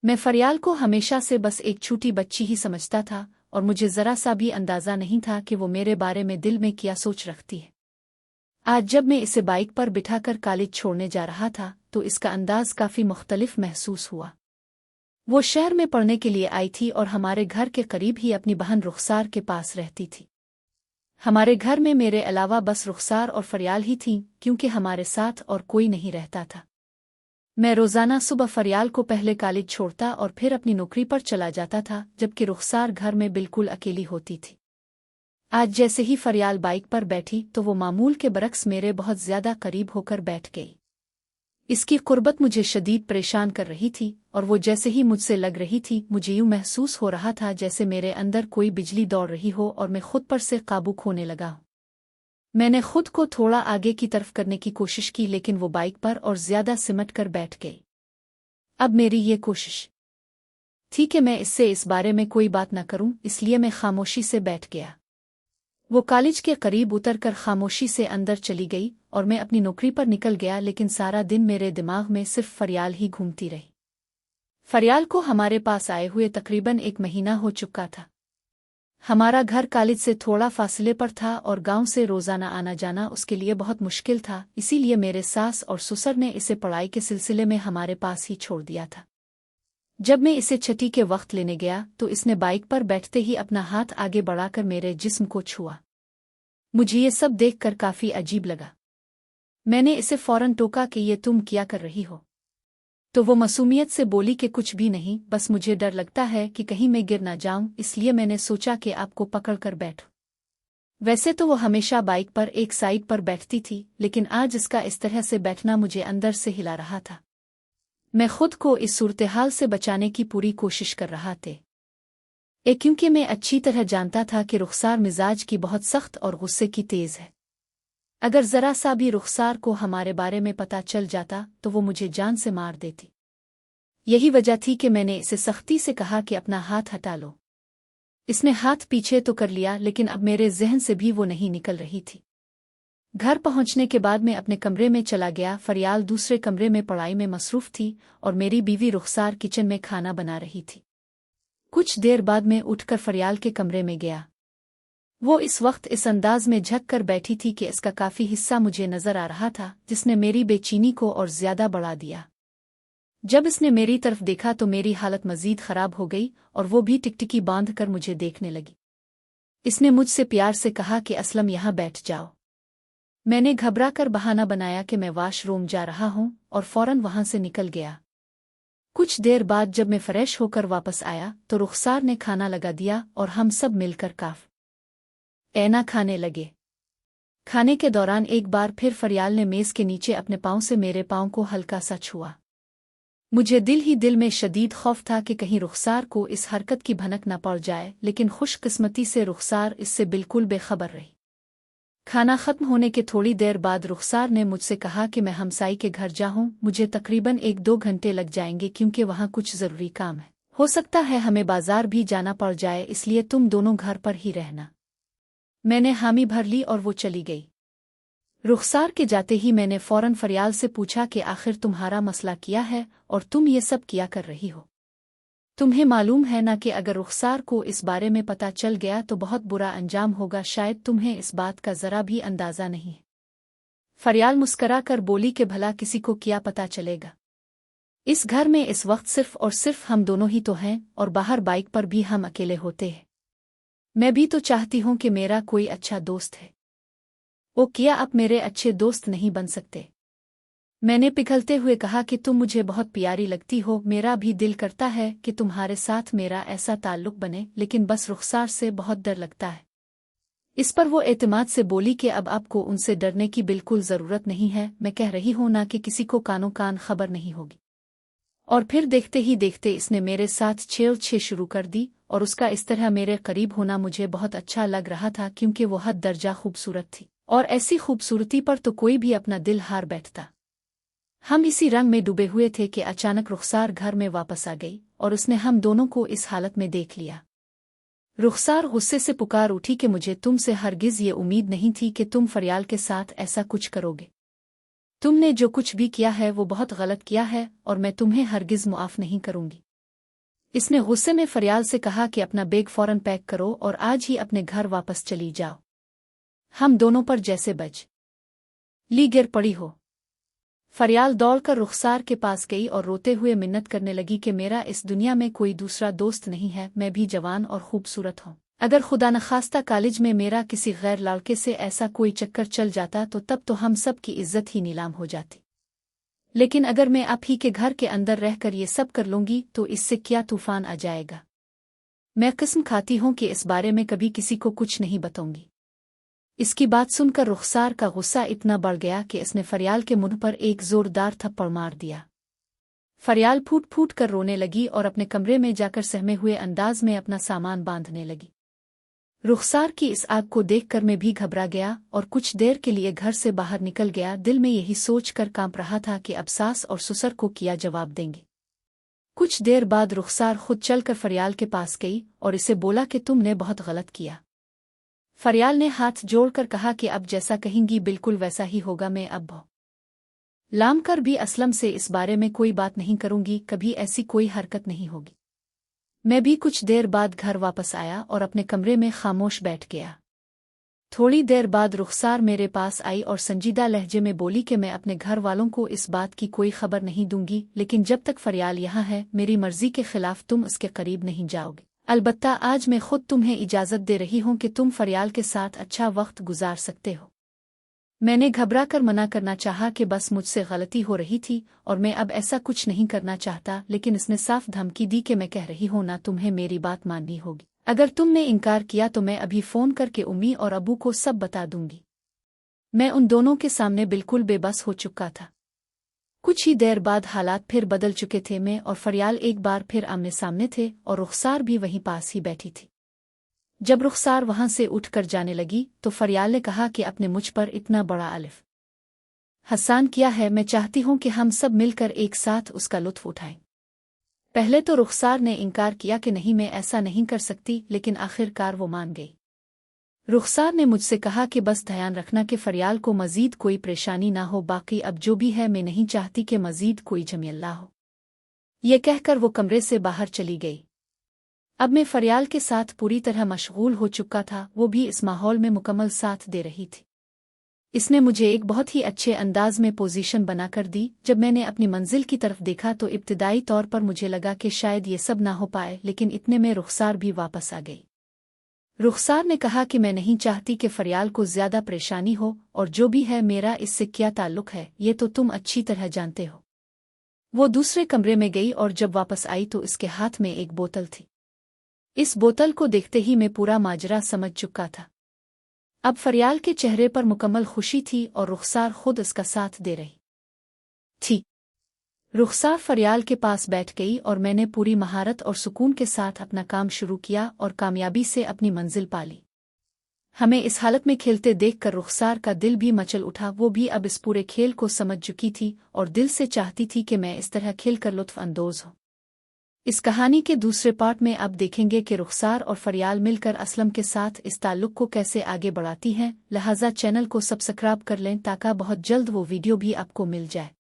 मैं फरियाल को हमेशा से बस एक छोटी बच्ची ही समझता था और मुझे जरा सा भी अंदाजा नहीं था कि वो मेरे बारे में दिल में क्या सोच रखती है। आज जब मैं इसे बाइक पर बिठाकर कॉलेज छोड़ने जा रहा था तो इसका अंदाज काफी मुख्तलिफ महसूस हुआ। वो शहर में पढ़ने के लिए आई थी और हमारे घर के करीब ही अपनी बहन रुखसार के पास रहती थी। हमारे घर में मेरे अलावा बस रुखसार और फरियाल ही थीं क्योंकि हमारे साथ और कोई नहीं रहता था। मैं रोजाना सुबह फरियाल को पहले कॉलेज छोड़ता और फिर अपनी नौकरी पर चला जाता था, जबकि रुखसार घर में बिल्कुल अकेली होती थी। आज जैसे ही फरियाल बाइक पर बैठी तो वो मामूल के बरक्स मेरे बहुत ज्यादा करीब होकर बैठ गई। इसकी कुर्बत मुझे शदीद परेशान कर रही थी और वो जैसे ही मुझसे लग रही थी मुझे यूं महसूस हो रहा था जैसे मेरे अंदर कोई बिजली दौड़ रही हो और मैं खुद पर से काबू खोने लगा हूं। मैंने खुद को थोड़ा आगे की तरफ करने की कोशिश की लेकिन वो बाइक पर और ज्यादा सिमट कर बैठ गई। अब मेरी ये कोशिश थी कि मैं इससे इस बारे में कोई बात न करूं, इसलिए मैं खामोशी से बैठ गया। वो कॉलेज के करीब उतरकर खामोशी से अंदर चली गई और मैं अपनी नौकरी पर निकल गया, लेकिन सारा दिन मेरे दिमाग में सिर्फ फरियाल ही घूमती रही। फरियाल को हमारे पास आए हुए तकरीबन 1 महीना हो चुका था। हमारा घर कॉलेज से थोड़ा फासले पर था और गांव से रोजाना आना जाना उसके लिए बहुत मुश्किल था, इसीलिए मेरे सास और ससुर ने इसे पढ़ाई के सिलसिले में हमारे पास ही छोड़ दिया था। जब मैं इसे छठी के वक्त लेने गया तो इसने बाइक पर बैठते ही अपना हाथ आगे बढ़ाकर मेरे जिस्म को छुआ। मुझे ये सब देखकर काफी अजीब लगा। मैंने इसे फौरन टोका कि ये तुम क्या कर रही हो? तो वो मासूमियत से बोली कि कुछ भी नहीं, बस मुझे डर लगता है कि कहीं मैं गिर ना जाऊं, इसलिए मैंने सोचा कि आपको पकड़ कर बैठूं। वैसे तो वो हमेशा बाइक पर एक साइड पर बैठती थी, लेकिन आज इसका इस तरह से बैठना मुझे अंदर से हिला रहा था। मैं खुद को इस सूरत-ए-हाल से बचाने की पूरी कोशिश कर रहा था। क्योंकि मैं अच्छी तरह जानता था कि रुखसार मिजाज की बहुत सख्त और गुस्से की तेज है। अगर जरा सा भी रुखसार को हमारे बारे में पता चल जाता तो वो मुझे जान से मार देती। यही वजह थी कि मैंने इसे सख्ती से कहा कि अपना हाथ हटा लो। इसने हाथ पीछे तो कर लिया, लेकिन अब मेरे जहन से भी वो नहीं निकल रही थी। घर पहुंचने के बाद मैं अपने कमरे में चला गया। फरियाल दूसरे कमरे में पढ़ाई में मसरूफ थी और मेरी बीवी रुखसार किचन में खाना बना रही थी। कुछ देर बाद मैं उठकर फरियाल के कमरे में गया। वो इस वक्त इस अंदाज में झक कर बैठी थी कि इसका काफी हिस्सा मुझे नजर आ रहा था, जिसने मेरी बेचैनी को और ज्यादा बढ़ा दिया। जब इसने मेरी तरफ देखा तो मेरी हालत मजीद खराब हो गई और वो भी टिकटिकी बांध कर मुझे देखने लगी। इसने मुझसे प्यार से कहा कि असलम यहाँ बैठ जाओ। मैंने घबरा कर बहाना बनाया कि मैं वॉशरूम जा रहा हूँ और फौरन वहां से निकल गया। कुछ देर बाद जब मैं फ्रेश होकर वापस आया तो रुखसार ने खाना लगा दिया और हम सब मिलकर खाना खाने लगे। खाने के दौरान एक बार फिर फरियाल ने मेज के नीचे अपने पांव से मेरे पांव को हल्का सा छुआ। मुझे दिल ही दिल में शदीद खौफ था कि कहीं रुखसार को इस हरकत की भनक न पड़ जाए, लेकिन खुशकिस्मती से रुखसार इससे बिल्कुल बेखबर रही। खाना खत्म होने के थोड़ी देर बाद रुखसार ने मुझसे कहा कि मैं हमसाई के घर जाऊं। मुझे तकरीबन 1-2 घंटे लग जाएंगे क्योंकि वहां कुछ जरूरी काम है। हो सकता है हमें बाजार भी जाना पड़ जाए, इसलिए तुम दोनों घर पर ही रहना। मैंने हामी भर ली और वो चली गई। रुखसार के जाते ही मैंने फौरन फरियाल से पूछा कि आखिर तुम्हारा मसला क्या है और तुम ये सब क्या कर रही हो? तुम्हें मालूम है ना कि अगर रुखसार को इस बारे में पता चल गया तो बहुत बुरा अंजाम होगा। शायद तुम्हें इस बात का जरा भी अंदाजा नहीं है। फरियाल मुस्करा कर बोली कि भला किसी को क्या पता चलेगा? इस घर में इस वक्त सिर्फ और सिर्फ हम दोनों ही तो हैं और बाहर बाइक पर भी हम अकेले होते हैं। मैं भी तो चाहती हूं कि मेरा कोई अच्छा दोस्त है। वो क्या आप मेरे अच्छे दोस्त नहीं बन सकते? मैंने पिघलते हुए कहा कि तुम मुझे बहुत प्यारी लगती हो। मेरा भी दिल करता है कि तुम्हारे साथ मेरा ऐसा ताल्लुक बने, लेकिन बस रुखसार से बहुत डर लगता है। इस पर वो एतमाद से बोली कि अब आपको उनसे डरने की बिल्कुल जरूरत नहीं है। मैं कह रही हूं ना कि किसी को कानों कान खबर नहीं होगी। और फिर देखते ही देखते इसने मेरे साथ छेड़ शुरू कर दी और उसका इस तरह मेरे करीब होना मुझे बहुत अच्छा लग रहा था, क्योंकि वो हद दर्जा खूबसूरत थी और ऐसी खूबसूरती पर तो कोई भी अपना दिल हार बैठता। हम इसी रंग में डूबे हुए थे कि अचानक रुखसार घर में वापस आ गई और उसने हम दोनों को इस हालत में देख लिया। रुखसार गुस्से से पुकार उठी कि मुझे तुमसे हरगिज ये उम्मीद नहीं थी कि तुम फरियाल के साथ ऐसा कुछ करोगे। तुमने जो कुछ भी किया है वो बहुत गलत किया है और मैं तुम्हें हरगिज मुआफ नहीं करूंगी। اس نے गुस्से में फरियाल से कहा कि अपना बैग फौरन पैक करो और आज ही अपने घर वापस चली जाओ। हम दोनों पर जैसे बज ली गिर पड़ी हो। फरियाल दौड़कर रुखसार के पास गई और रोते हुए मिन्नत करने लगी कि मेरा इस दुनिया में कोई दूसरा दोस्त नहीं है, मैं भी जवान और खूबसूरत हूँ। अगर खुदा न खास्ता कॉलेज में मेरा किसी गैर लड़के से ऐसा कोई चक्कर चल जाता तो तब तो हम सब की इज्जत ही नीलाम हो जाती। लेकिन अगर मैं आप ही के घर के अंदर रहकर ये सब कर लूंगी तो इससे क्या तूफान आ जाएगा। मैं कसम खाती हूँ कि इस बारे में कभी किसी को कुछ नहीं बताऊंगी। इसकी बात सुनकर रुखसार का गुस्सा इतना बढ़ गया कि इसने फरियाल के मुंह पर एक जोरदार थप्पड़ मार दिया। फरियाल फूट फूट कर रोने लगी और अपने कमरे में जाकर सहमे हुए अंदाज में अपना सामान बांधने लगी। रुखसार की इस आग को देखकर मैं भी घबरा गया और कुछ देर के लिए घर से बाहर निकल गया, दिल में यही सोचकर कांप रहा था कि अब सास और ससुर को क्या जवाब देंगे। कुछ देर बाद रुखसार खुद चलकर फरियाल के पास गई और इसे बोला कि तुमने बहुत गलत किया। फरियाल ने हाथ जोड़कर कहा कि अब जैसा कहेंगी बिल्कुल वैसा ही होगा, मैं अब लाम कर भी असलम से इस बारे में कोई बात नहीं करूंगी, कभी ऐसी कोई हरकत नहीं होगी। मैं भी कुछ देर बाद घर वापस आया और अपने कमरे में खामोश बैठ गया। थोड़ी देर बाद रुखसार मेरे पास आई और संजीदा लहजे में बोली कि मैं अपने घर वालों को इस बात की कोई खबर नहीं दूंगी, लेकिन जब तक फरियाल यहाँ है मेरी मर्जी के खिलाफ तुम उसके करीब नहीं जाओगे। अलबत्ता आज मैं खुद तुम्हें इजाज़त दे रही हूँ कि तुम फरियाल के साथ अच्छा वक्त गुजार सकते हो। मैंने घबरा कर मना करना चाहा कि बस मुझसे गलती हो रही थी और मैं अब ऐसा कुछ नहीं करना चाहता, लेकिन इसने साफ धमकी दी कि मैं कह रही हूँ ना तुम्हें मेरी बात माननी होगी। अगर तुमने इनकार किया तो मैं अभी फ़ोन करके उम्मी और अबू को सब बता दूंगी। मैं उन दोनों के सामने बिल्कुल बेबस हो चुका था। कुछ ही देर बाद हालात फिर बदल चुके थे। मैं और फरियाल एक बार फिर आमने सामने थे और रुखसार भी वहीं पास ही बैठी थी। जब रुखसार वहां से उठकर जाने लगी तो फरियाल ने कहा कि अपने मुझ पर इतना बड़ा अलिफ हसान किया है, मैं चाहती हूं कि हम सब मिलकर एक साथ उसका लुत्फ उठाएं। पहले तो रुखसार ने इनकार किया कि नहीं, मैं ऐसा नहीं कर सकती, लेकिन आखिरकार वो मान गई। रुखसार ने मुझसे कहा कि बस ध्यान रखना कि फरियाल को मजीद कोई परेशानी ना हो, बाकी अब जो भी है मैं नहीं चाहती कि मजीद कोई झमेला हो। ये कहकर वो कमरे से बाहर चली गई। अब मैं फरियाल के साथ पूरी तरह मशगूल हो चुका था, वो भी इस माहौल में मुकम्मल साथ दे रही थी। इसने मुझे एक बहुत ही अच्छे अंदाज में पोजीशन बनाकर दी। जब मैंने अपनी मंजिल की तरफ देखा तो इब्तिदाई तौर पर मुझे लगा कि शायद ये सब ना हो पाए, लेकिन इतने में रुखसार भी वापस आ गई। रुखसार ने कहा कि मैं नहीं चाहती कि फरियाल को ज्यादा परेशानी हो, और जो भी है मेरा इससे क्या ताल्लुक है ये तो तुम अच्छी तरह जानते हो। वो दूसरे कमरे में गई और जब वापस आई तो इसके हाथ में एक बोतल थी। इस बोतल को देखते ही मैं पूरा माजरा समझ चुका था। अब फरियाल के चेहरे पर मुकम्मल खुशी थी और रुखसार खुद इसका साथ दे रही थी। रुखसार फरियाल के पास बैठ गई और मैंने पूरी महारत और सुकून के साथ अपना काम शुरू किया और कामयाबी से अपनी मंजिल पा ली। हमें इस हालत में खेलते देखकर रुखसार का दिल भी मचल उठा। वो भी अब इस पूरे खेल को समझ चुकी थी और दिल से चाहती थी कि मैं इस तरह खेलकर लुत्फ अंदोज हूँ। इस कहानी के दूसरे पार्ट में अब देखेंगे कि रुखसार और फरियाल मिलकर असलम के साथ इस ताल्लुक को कैसे आगे बढ़ाती हैं। लिहाजा चैनल को सब्सक्राइब कर लें ताकि बहुत जल्द वो वीडियो भी आपको मिल जाए।